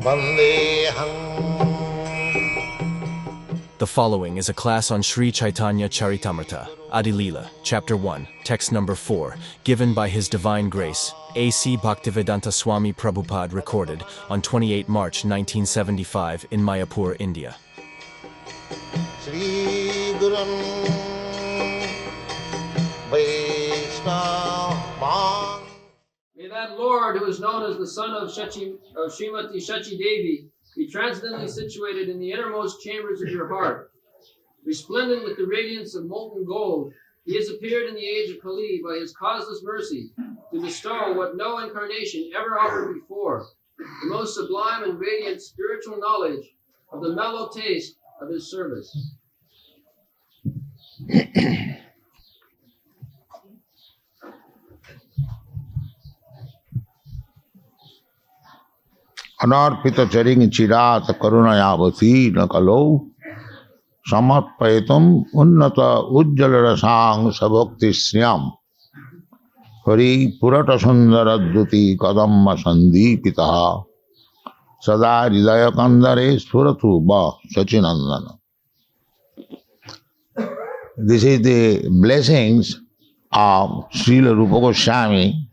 The following is a class on Sri Chaitanya Charitamrita, Adi Lila, Chapter 1, Text number 4, given by His Divine Grace, A.C. Bhaktivedanta Swami Prabhupada, recorded on 28 March 1975 in Mayapur, India. Shri Vaishnava. May that Lord, who is known as the son of Srimati Shachi Devi, be transcendently situated in the innermost chambers of your heart. Resplendent with the radiance of molten gold, he has appeared in the age of Kali by his causeless mercy to bestow what no incarnation ever offered before, the most sublime and radiant spiritual knowledge of the mellow taste of his service. Anarpita charing chirata karunayavati nakalo samarpayatam unnata ujjalarasang sabhakti sriyam hari purata sundaradhuti kadamma sandipitaha sada hridaya kandare suratu ba sachinandana. This is the blessings of Srila Rupa Goswami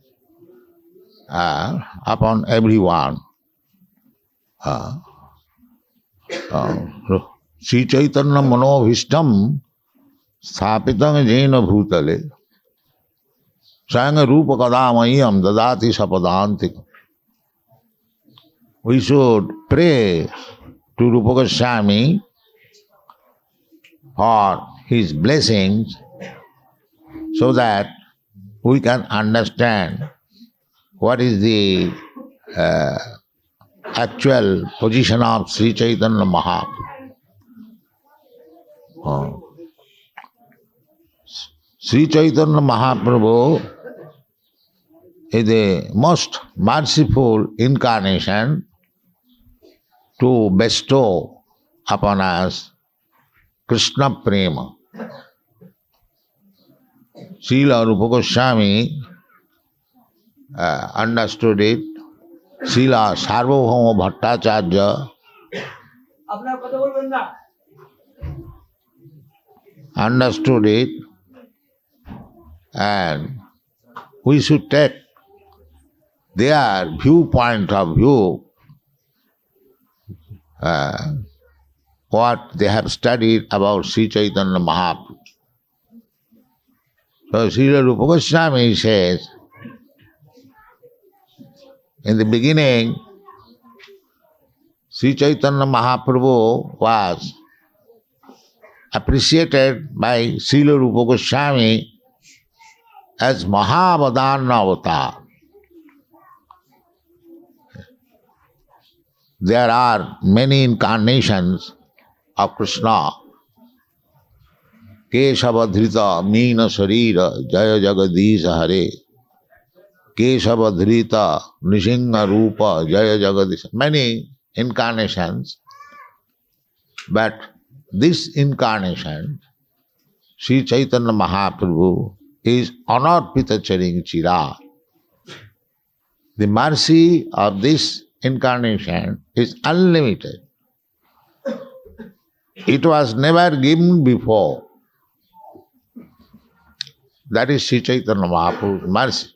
upon everyone. Sri Chaitanya Manobhishtam Sthapitam Jena Bhutale Sanga Rupa Kadamayam Dadati Sapadantik. We should pray to Rupa Goswami for his blessings so that we can understand what is the actual position of Sri Chaitanya Mahaprabhu. Sri Chaitanya Mahaprabhu is the most merciful incarnation to bestow upon us Krishna Prema. Srila Rupa Goswami understood it. Srila Sarvabhauma Bhattacharya understood it, and we should take their viewpoint of view, what they have studied about Sri Chaitanya Mahaprabhu. So Srila Rupa Goswami says, in the beginning, Sri Chaitanya Mahaprabhu was appreciated by Srila Rupa Goswami as Mahavadana Avatar. There are many incarnations of Krishna. Keshavadhrita Meena Sharira Jaya Jagadisha Hare. Keshavadhrita Nishinga Rupa Jaya Jagadisha. Many incarnations, but this incarnation, Sri Chaitanya Mahaprabhu, is Anarpita Charing Chira. The mercy of this incarnation is unlimited. It was never given before. That is Sri Chaitanya Mahaprabhu's mercy.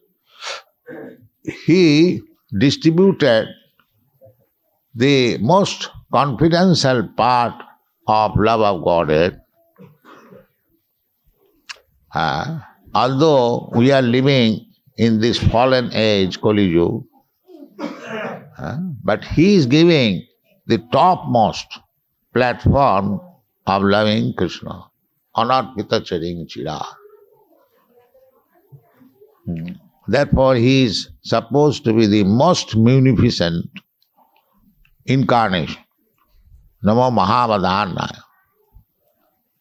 He distributed the most confidential part of love of Godhead. Although we are living in this fallen age, Kali Yuga, but he is giving the topmost platform of loving Krishna. Anarpita charing chira. Therefore, he is supposed to be the most munificent incarnation. Namo Mahavadhanaya.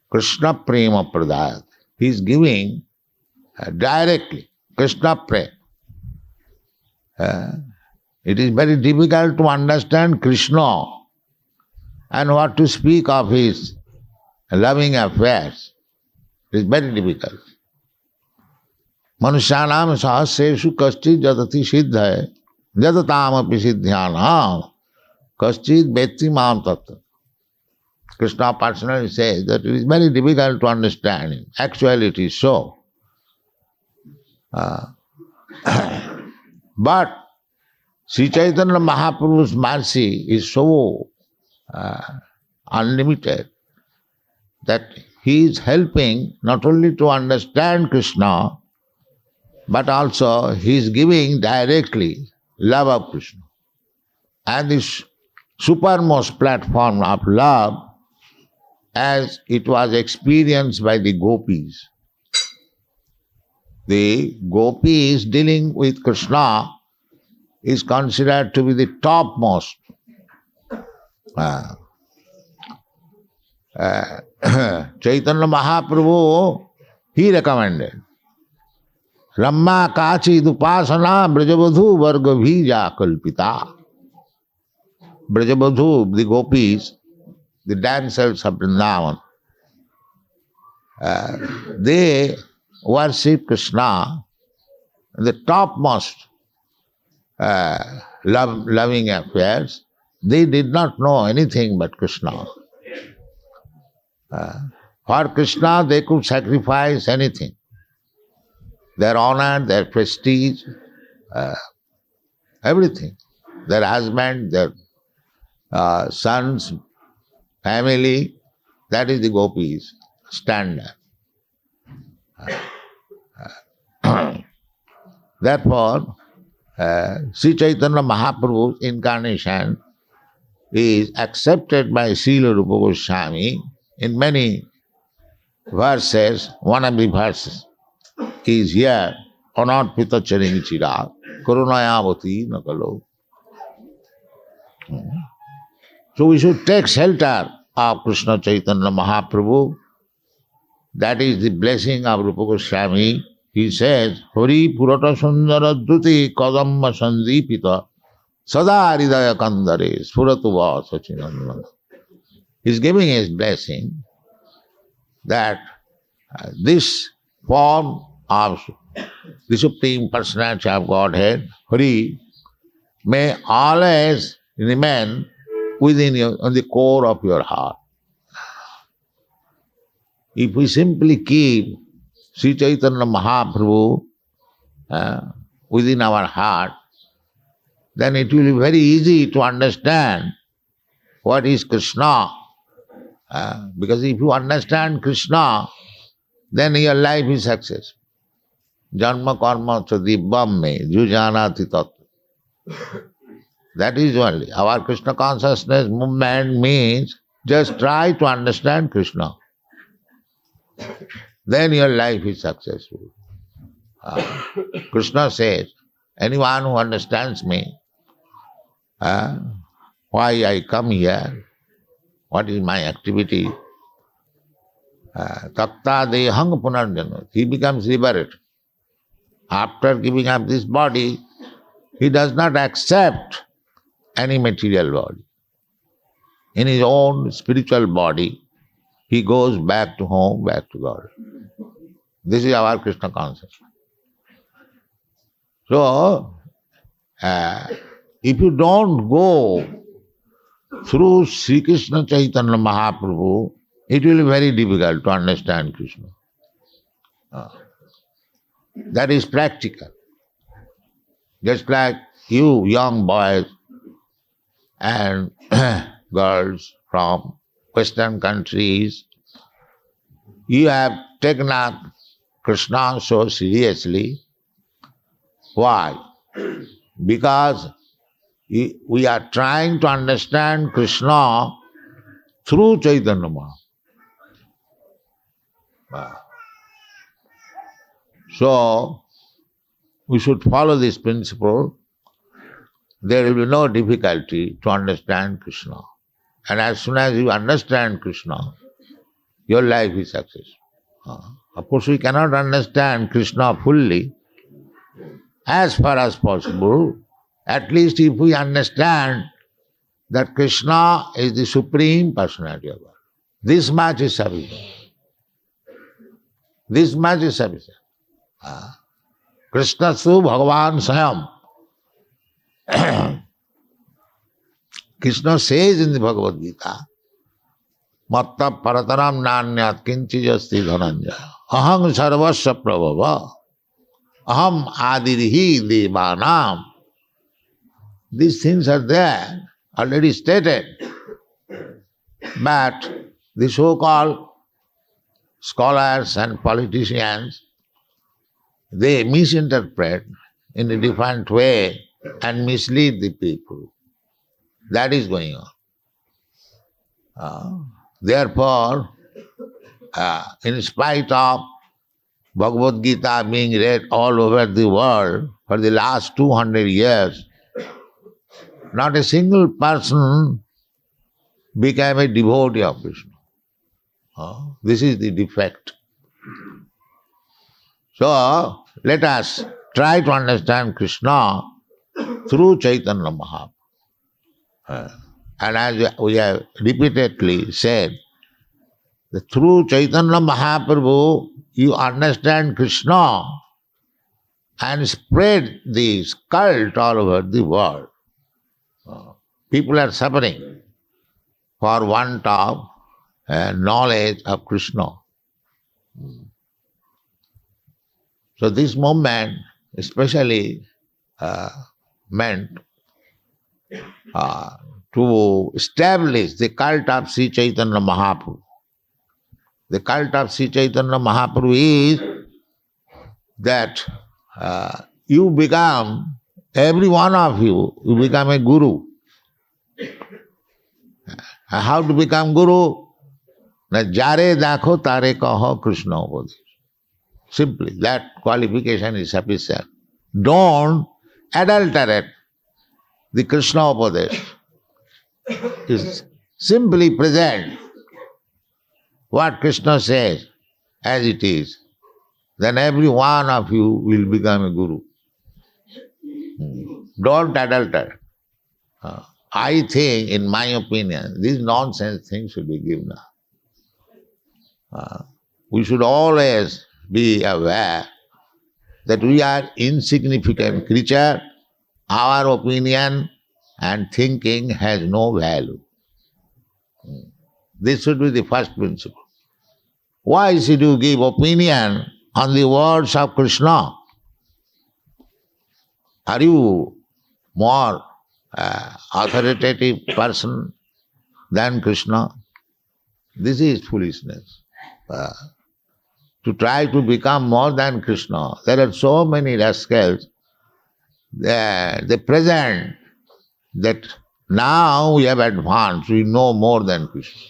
Krishna Prema Pradayat. He is giving directly Krishna Prema. It is very difficult to understand Krishna and what to speak of his loving affairs. It is very difficult. Manusyanam sahasreshu kasti jatati siddhaya jatatam api siddhyanam Kaschid Beti Mam Tattva. Krishna personally says that it is very difficult to understand him. Actually, it is so. But Sri Chaitanya Mahaprabhu's mercy is so unlimited that he is helping not only to understand Krishna, but also he is giving directly love of Krishna. And this supermost platform of love, as it was experienced by the gopis. The gopis dealing with Krishna is considered to be the topmost. Chaitanya Mahaprabhu, he recommended Ramma Kachi Dupasana Brajabadhu Varga Bhija Kalpita. Brajabadhu, the gopis, the dancers of Vrindavan, they worship Krishna, the topmost loving affairs. They did not know anything but Krishna. For Krishna, they could sacrifice anything. Their honor, their prestige, everything. Their husband, their sons, family, that is the gopis' standard. Therefore, Sri Chaitanya Mahaprabhu's incarnation is accepted by Srila Rupa Goswami in many verses. One of the verses is here, Anarpita Charini Chira, Karunayavati Nakalo. So we should take shelter of Krishna Chaitanya Mahaprabhu. That is the blessing of Rupa Goswami. He says, Hari Purata Sundara Duti Kadamma Sandipita Sada Hridaya Kandare Suratuva Sachinandana. He is giving his blessing that this form of the Supreme Personality of Godhead, Hari, may always remain within you, on the core of your heart. If we simply keep Sri Chaitanya Mahaprabhu within our heart, then it will be very easy to understand what is Krishna. Because if you understand Krishna, then your life is success. Janma karma chadibam me jujanati tattva. That is only. Our Krishna consciousness movement means just try to understand Krishna. Then your life is successful. Krishna says, anyone who understands me, why I come here, what is my activity, takta dehang punarjana, he becomes liberated. After giving up this body, he does not accept any material body. In his own spiritual body, he goes back to home, back to God. This is our Krishna consciousness. So, if you don't go through Sri Krishna Chaitanya Mahaprabhu, it will be very difficult to understand Krishna. That is practical. Just like you young boys and girls from Western countries, you have taken up Krishna so seriously. Why? Because we are trying to understand Krishna through Chaitanya Mahaprabhu. So, we should follow this principle. There will be no difficulty to understand Krishna. And as soon as you understand Krishna, your life is successful. Of course, we cannot understand Krishna fully. As far as possible, at least if we understand that Krishna is the Supreme Personality of God, this much is sufficient. This much is sufficient. Krishna su Bhagavan Swayam. Krishna says in the Bhagavad Gita, Matta parataram nanyat kinchijasti dhananjaya. Aham sarvasya prabhava. Aham adirihi devanam. These things are there, already stated. But the so-called scholars and politicians, they misinterpret in a different way and mislead the people. That is going on. Therefore, in spite of Bhagavad Gita being read all over the world for the last 200 years, not a single person became a devotee of Krishna. This is the defect. So, let us try to understand Krishna through Chaitanya Mahaprabhu. And as we have repeatedly said, that through Chaitanya Mahaprabhu, you understand Krishna and spread this cult all over the world. People are suffering for want of knowledge of Krishna. So this movement especially meant to establish the cult of Sri Chaitanya Mahaprabhu. The cult of Sri Chaitanya Mahaprabhu is that you become, every one of you become a guru. How to become guru? Jare dakho tare kaho Krishna upadesh. Simply, that qualification is sufficient. Don't adulterate the Krishna upadesh. Is simply present what Krishna says as it is. Then every one of you will become a guru. Don't adulterate. I think, in my opinion, these nonsense things should be given up. We should always be aware that we are insignificant creature. Our opinion and thinking has no value. This should be the first principle. Why should you give opinion on the words of Krishna? Are you more authoritative person than Krishna? This is foolishness. To try to become more than Krishna, there are so many rascals. They present that now we have advanced, we know more than Krishna.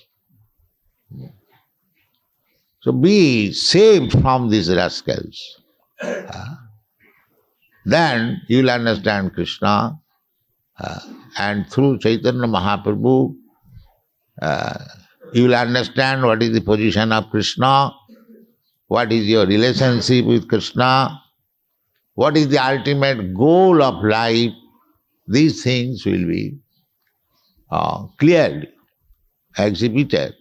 So be saved from these rascals. Then you will understand Krishna, and through Chaitanya Mahaprabhu, you will understand what is the position of Krishna, what is your relationship with Krishna, what is the ultimate goal of life. These things will be clearly exhibited.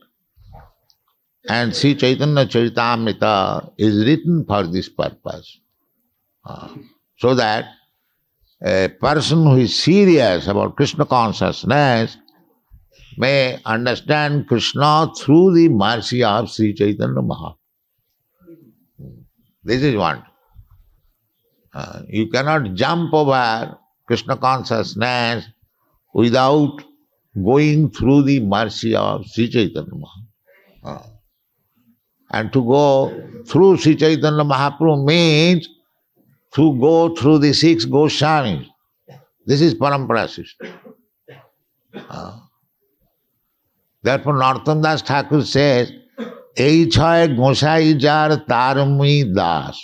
And Sri Chaitanya Charitamrita is written for this purpose. So that a person who is serious about Krishna consciousness may understand Krishna through the mercy of Sri Chaitanya Mahaprabhu. This is one. You cannot jump over Krishna consciousness without going through the mercy of Sri Chaitanya Mahaprabhu. And to go through Sri Chaitanya Mahaprabhu means to go through the 6 Goswamis. This is parampara system. Therefore, Narottam Das Thakur says, Ei chhay Gosai jar tarmi das,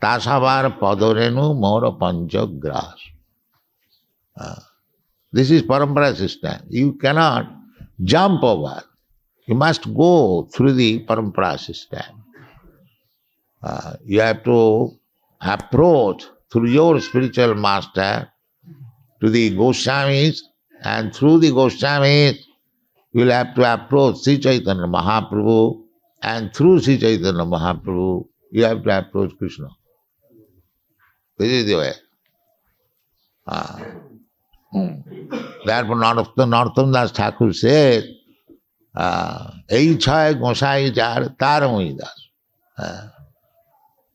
tasavar padorenu mora panchagras. This is parampara system. You cannot jump over. You must go through the parampara system. You have to approach through your spiritual master to the Goswamis, and through the Goswamis you will have to approach Sri Chaitanya Mahaprabhu, and through Sri Chaitanya Mahaprabhu you have to approach Krishna. This is the way. Therefore, Narottam Das Thakur said, Ei chai gosai jar taramoi das.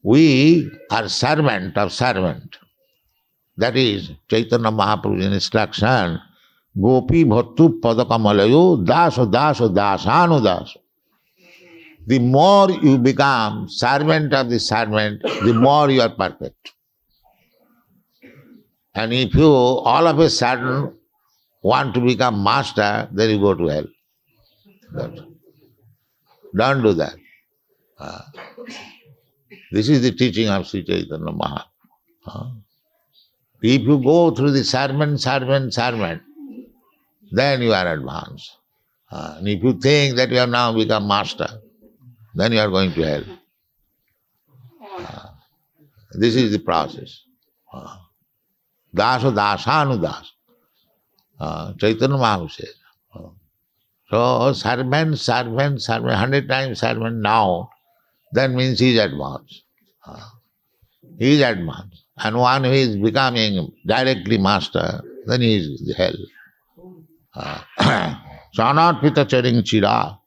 We are servant of servant. That is Chaitanya Mahaprabhu's instruction. Gopi bhattu padakamalayo daso daso dasanu daso. The more you become servant of the servant, the more you are perfect. And if you all of a sudden want to become master, then you go to hell. Don't do that. This is the teaching of Sri Chaitanya Mahaprabhu. If you go through the servant, then you are advanced. And if you think that you have now become master, then you are going to hell. This is the process. Daso dasanu das. Chaitanya Mahaprabhu says. So servant, 100 times servant now, that means he is advanced. He is advanced. And one who is becoming directly master, then he is in hell. Sanat pita charing chira.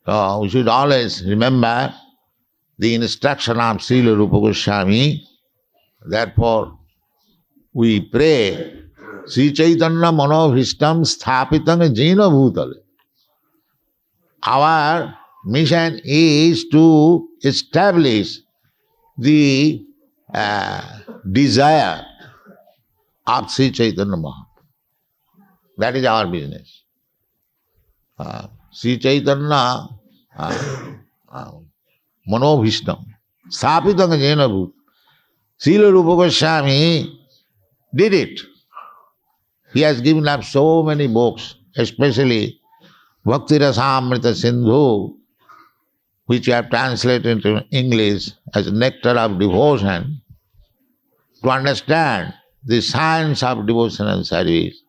So we should always remember the instruction of Srila Rupa Goswami. Therefore, we pray, Sri Chaitanya Manobhishtam Sthapitang Jena Bhutale. Our mission is to establish the desire of Sri Chaitanya Mahaprabhu. That is our business. Sri Chaitanya Manobhishtam Sthapitang Jena Bhutale. Srila Rupa Goswami did it. He has given up so many books, especially Bhakti Rasamrita Sindhu, which I have translated into English as Nectar of Devotion, to understand the science of devotional service.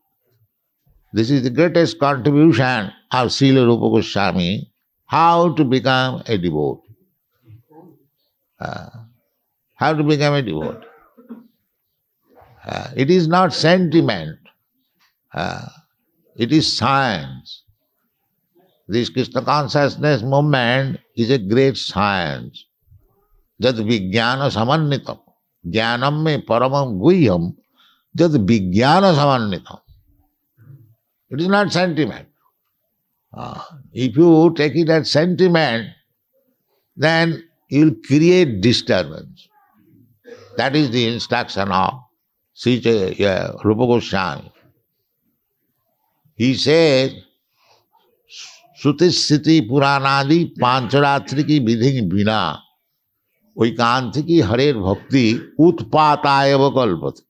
This is the greatest contribution of Srila Rupa Goswami, how to become a devotee. How to become a devotee. It is not sentiment. It is science. This Krishna consciousness movement is a great science. Jad vijnana samannitam. Jnanam me paramam guhyam. Jad vijnana samannitam. It is not sentiment. If you take it as sentiment, then you will create disturbance. That is the instruction of Sri Rupa Goswami. He said, Sutisthiti Puranadi Pancharatri ki vidhi bina Oikanti ki Harer Bhakti Utpatayava Kalpati.